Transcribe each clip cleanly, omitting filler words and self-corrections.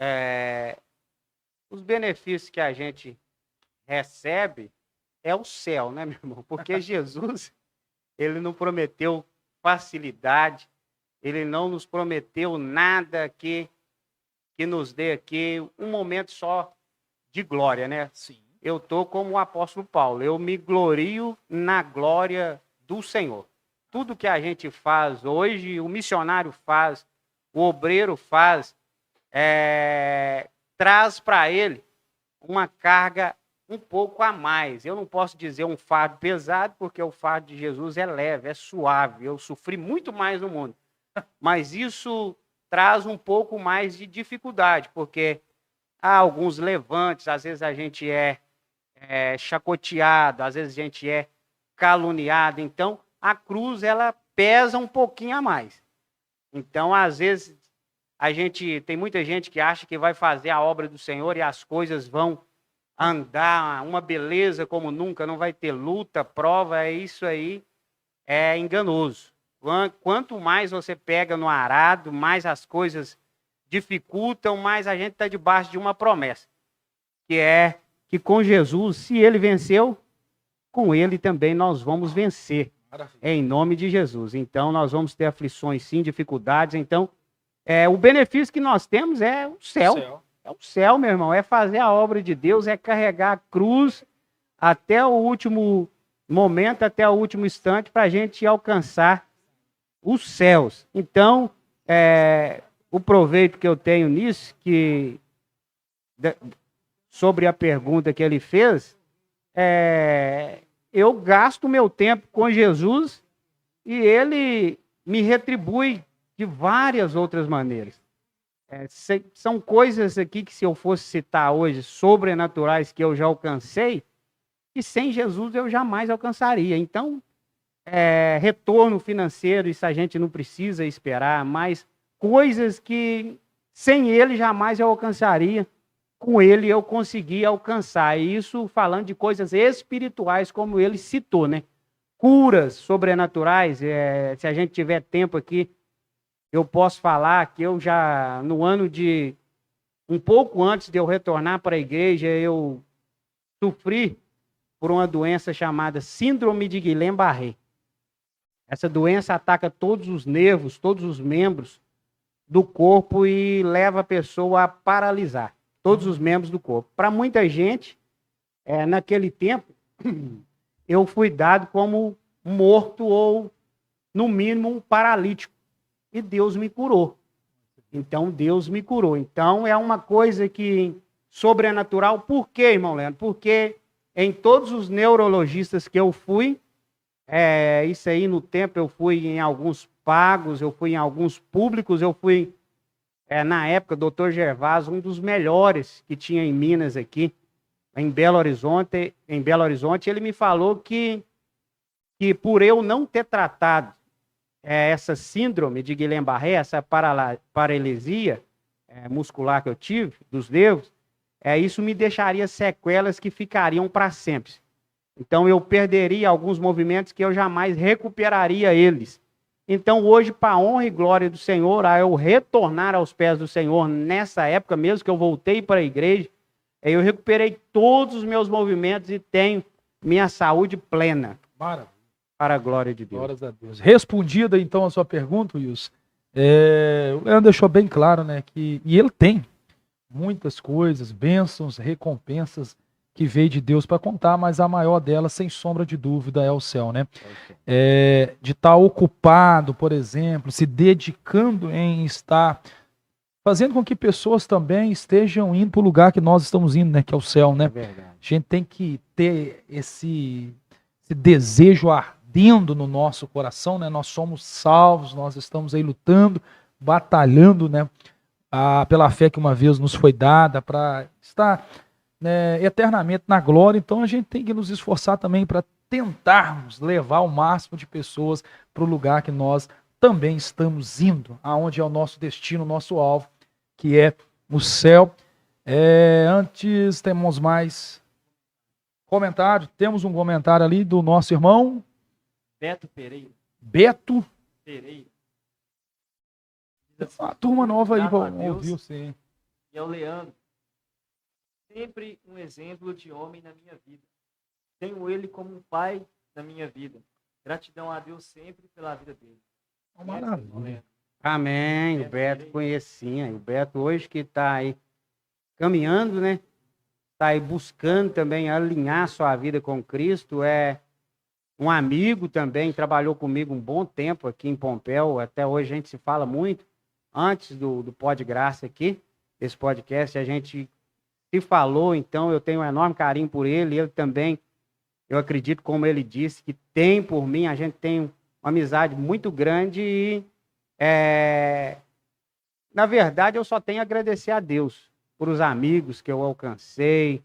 É, os benefícios que a gente recebe é o céu, né, meu irmão? Porque Jesus, ele não prometeu facilidade, ele não nos prometeu nada que nos dê aqui um momento só de glória, né? Sim. Eu estou como o apóstolo Paulo, eu me glorio na glória do Senhor. Tudo que a gente faz hoje, o missionário faz, o obreiro faz, traz para ele uma carga um pouco a mais. Eu não posso dizer um fardo pesado, porque o fardo de Jesus é leve, é suave. Eu sofri muito mais no mundo. Mas isso traz um pouco mais de dificuldade, porque há alguns levantes, às vezes a gente é chacoteado, às vezes a gente é caluniado. Então, a cruz, ela pesa um pouquinho a mais. Então, às vezes, tem muita gente que acha que vai fazer a obra do Senhor e as coisas vão andar, uma beleza como nunca, não vai ter luta, prova, isso aí é enganoso. Quanto mais você pega no arado, mais as coisas dificultam, mais a gente está debaixo de uma promessa, que é que com Jesus, se ele venceu, com ele também nós vamos vencer. Maravilha. Em nome de Jesus. Então, nós vamos ter aflições, sim, dificuldades. Então, o benefício que nós temos é o céu. É o céu, meu irmão. É fazer a obra de Deus, é carregar a cruz até o último momento, até o último instante, para a gente alcançar os céus. Então, o proveito que eu tenho nisso, sobre a pergunta que ele fez, eu gasto meu tempo com Jesus e ele me retribui de várias outras maneiras. São coisas aqui que, se eu fosse citar hoje, sobrenaturais que eu já alcancei, e sem Jesus eu jamais alcançaria. Então, retorno financeiro, isso a gente não precisa esperar, mas coisas que sem ele jamais eu alcançaria, com ele eu consegui alcançar. E isso falando de coisas espirituais, como ele citou, né? Curas sobrenaturais, se a gente tiver tempo aqui, eu posso falar que eu já, no ano de, um pouco antes de eu retornar para a igreja, eu sofri por uma doença chamada Síndrome de Guillain-Barré. Essa doença ataca todos os nervos, todos os membros do corpo e leva a pessoa a paralisar todos os membros do corpo. Para muita gente, naquele tempo, eu fui dado como morto ou, no mínimo, um paralítico. E Deus me curou. Então, Deus me curou. Então, é uma coisa que sobrenatural. Por quê, irmão Leandro? Porque em todos os neurologistas que eu fui, isso aí no tempo eu fui em alguns pagos, eu fui em alguns públicos, eu fui, na época, Dr. Gervásio, um dos melhores que tinha em Minas aqui, em Belo Horizonte. Em Belo Horizonte, ele me falou que por eu não ter tratado essa síndrome de Guillain-Barré, essa paralisia muscular que eu tive, dos nervos, isso me deixaria sequelas que ficariam para sempre. Então, eu perderia alguns movimentos que eu jamais recuperaria eles. Então, hoje, para a honra e glória do Senhor, a eu retornar aos pés do Senhor, nessa época mesmo que eu voltei para a igreja, eu recuperei todos os meus movimentos e tenho minha saúde plena. Maravilha. Para a glória de Deus. Glórias a Deus. Respondida, então, a sua pergunta, Wilson, o Leandro deixou bem claro, né, que ele tem muitas coisas, bênçãos, recompensas que veio de Deus para contar, mas a maior delas, sem sombra de dúvida, é o céu, né? De estar ocupado, por exemplo, se dedicando em estar fazendo com que pessoas também estejam indo para o lugar que nós estamos indo, né, que é o céu, né? A gente tem que ter esse desejo ardendo no nosso coração, né? Nós somos salvos, nós estamos aí lutando, batalhando, né, pela fé que uma vez nos foi dada, para estar, né, eternamente na glória. Então a gente tem que nos esforçar também para tentarmos levar o máximo de pessoas para o lugar que nós também estamos indo, aonde é o nosso destino, o nosso alvo, que é o céu. Antes, temos mais comentário. Temos um comentário ali do nosso irmão Beto Pereira. Beto Pereira. A turma nova aí para ouvir você. e ao Leandro. Sempre um exemplo de homem na minha vida. Tenho ele como um pai na minha vida. Gratidão a Deus sempre pela vida dele. Maravilha. Amém. O Beto conhecia. O Beto hoje que está aí caminhando, né? Está aí buscando também alinhar sua vida com Cristo. É um amigo também, trabalhou comigo um bom tempo aqui em Pompéu. Até hoje a gente se fala muito. Antes do Pod Graça aqui, esse podcast, a gente se falou. Então eu tenho um enorme carinho por ele. Ele também, eu acredito, como ele disse, que tem por mim. A gente tem uma amizade muito grande e na verdade, eu só tenho a agradecer a Deus por os amigos que eu alcancei,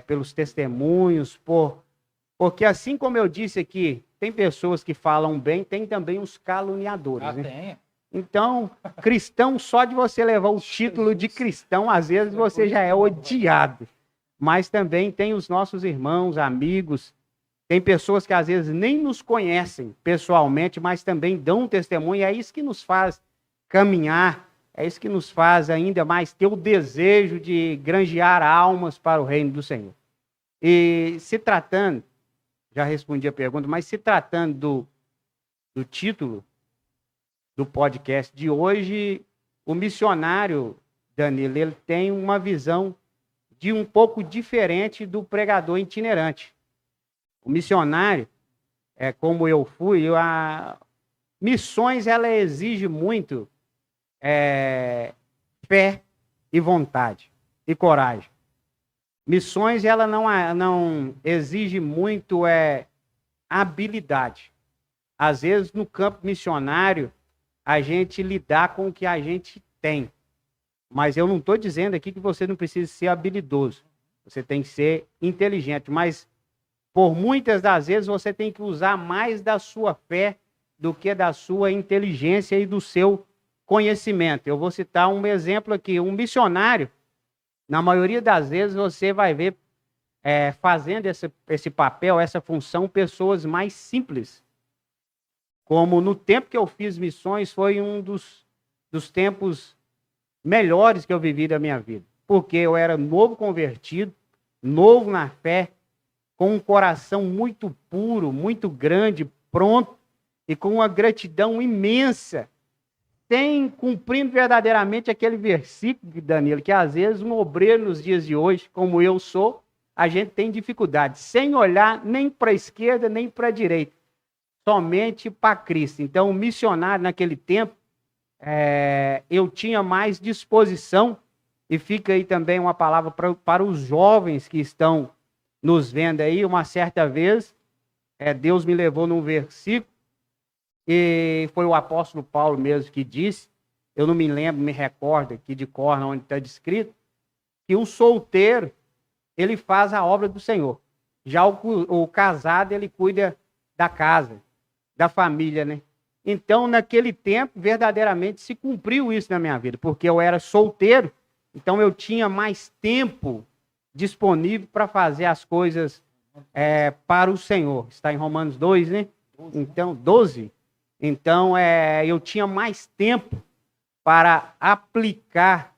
pelos testemunhos, porque assim como eu disse aqui, tem pessoas que falam bem, tem também os caluniadores. Né? Tem. Então, cristão, só de você levar o título de cristão, às vezes você já é odiado. Mas também tem os nossos irmãos, amigos, tem pessoas que às vezes nem nos conhecem pessoalmente, mas também dão testemunho. É isso que nos faz caminhar, é isso que nos faz ainda mais ter o desejo de granjear almas para o reino do Senhor. E se tratando, já respondi a pergunta, mas se tratando do título do podcast de hoje, o missionário, Danilo, ele tem uma visão de um pouco diferente do pregador itinerante. O missionário, como eu fui, missões ela exige muito fé e vontade e coragem. Missões ela não exige muito habilidade. Às vezes no campo missionário a gente lidar com o que a gente tem. Mas eu não estou dizendo aqui que você não precisa ser habilidoso. Você tem que ser inteligente, mas por muitas das vezes você tem que usar mais da sua fé do que da sua inteligência e do seu conhecimento. Eu vou citar um exemplo aqui. Um missionário, na maioria das vezes você vai ver fazendo esse papel, essa função, pessoas mais simples. Como no tempo que eu fiz missões, foi um dos tempos melhores que eu vivi da minha vida. Porque eu era novo convertido, novo na fé, com um coração muito puro, muito grande, pronto, e com uma gratidão imensa, cumprindo verdadeiramente aquele versículo, Danilo, que às vezes um obreiro nos dias de hoje, como eu sou, a gente tem dificuldade, sem olhar nem para a esquerda, nem para a direita, somente para Cristo. Então, o missionário naquele tempo, eu tinha mais disposição, e fica aí também uma palavra para os jovens que estão nos vendo aí. Uma certa vez, Deus me levou num versículo, e foi o apóstolo Paulo mesmo que disse, eu não me lembro, me recordo aqui de cor, onde está descrito, que um solteiro, ele faz a obra do Senhor. Já o casado, ele cuida da casa, da família, né? Então, naquele tempo, verdadeiramente se cumpriu isso na minha vida, porque eu era solteiro, então eu tinha mais tempo disponível para fazer as coisas para o Senhor. Está em Romanos 2, né? Então, 12. Então, eu tinha mais tempo para aplicar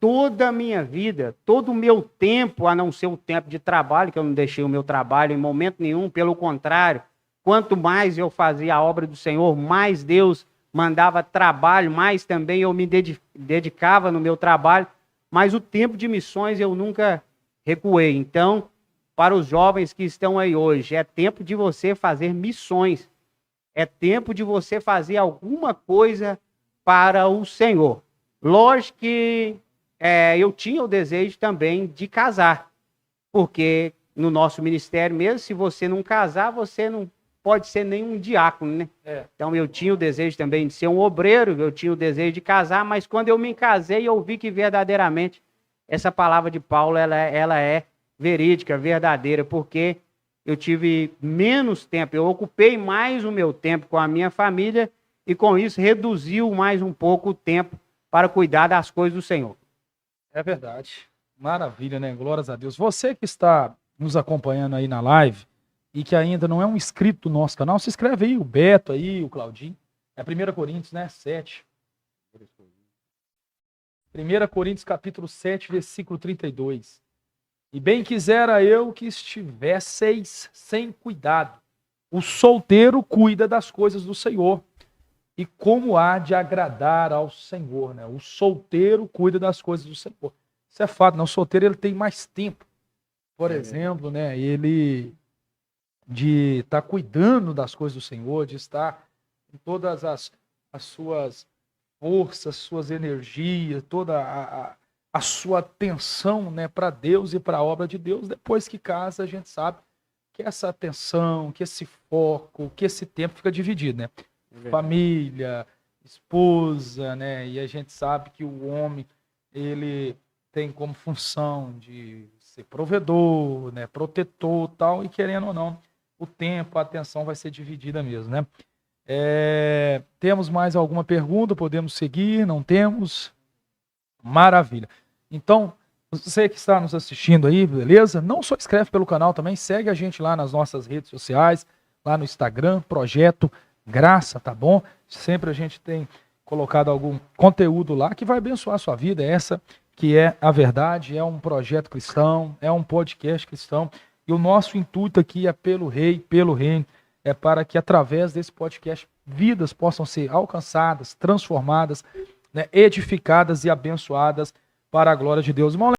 toda a minha vida, todo o meu tempo, a não ser o tempo de trabalho, que eu não deixei o meu trabalho em momento nenhum, pelo contrário, quanto mais eu fazia a obra do Senhor, mais Deus mandava trabalho, mais também eu me dedicava no meu trabalho, mas o tempo de missões eu nunca recuei. Então, para os jovens que estão aí hoje, é tempo de você fazer missões, é tempo de você fazer alguma coisa para o Senhor. Lógico que eu tinha o desejo também de casar, porque no nosso ministério mesmo, se você não casar, você não pode ser nenhum diácono, né? Então eu tinha o desejo também de ser um obreiro, eu tinha o desejo de casar, mas quando eu me casei, eu vi que verdadeiramente essa palavra de Paulo, ela é verídica, verdadeira, porque eu tive menos tempo, eu ocupei mais o meu tempo com a minha família e com isso reduziu mais um pouco o tempo para cuidar das coisas do Senhor. É verdade. Maravilha, né? Glórias a Deus. Você que está nos acompanhando aí na live e que ainda não é um inscrito do nosso canal, se inscreve aí, o Beto aí, o Claudinho. É 1 Coríntios, né? 7. 1 Coríntios capítulo 7, versículo 32. E bem quisera eu que estivesseis sem cuidado. O solteiro cuida das coisas do Senhor. E como há de agradar ao Senhor, né? O solteiro cuida das coisas do Senhor. Isso é fato, né? O solteiro ele tem mais tempo. Por exemplo, né? Ele de estar cuidando das coisas do Senhor, de estar em todas as suas forças, suas energias, toda a sua atenção, né, para Deus e para a obra de Deus. Depois que casa, a gente sabe que essa atenção, que esse foco, que esse tempo fica dividido, né? Família, esposa, né? E a gente sabe que o homem, ele tem como função de ser provedor, né? Protetor, tal, e querendo ou não, o tempo, a atenção vai ser dividida mesmo, né? Temos mais alguma pergunta? Podemos seguir? Não temos? Maravilha. Então, você que está nos assistindo aí, beleza? Não só inscreve pelo canal também, segue a gente lá nas nossas redes sociais, lá no Instagram, Projeto Graça, tá bom? Sempre a gente tem colocado algum conteúdo lá que vai abençoar a sua vida, essa que é a verdade, é um projeto cristão, é um podcast cristão, e o nosso intuito aqui é pelo Rei, pelo Reino, é para que através desse podcast vidas possam ser alcançadas, transformadas, né, edificadas e abençoadas para a glória de Deus. Irmão,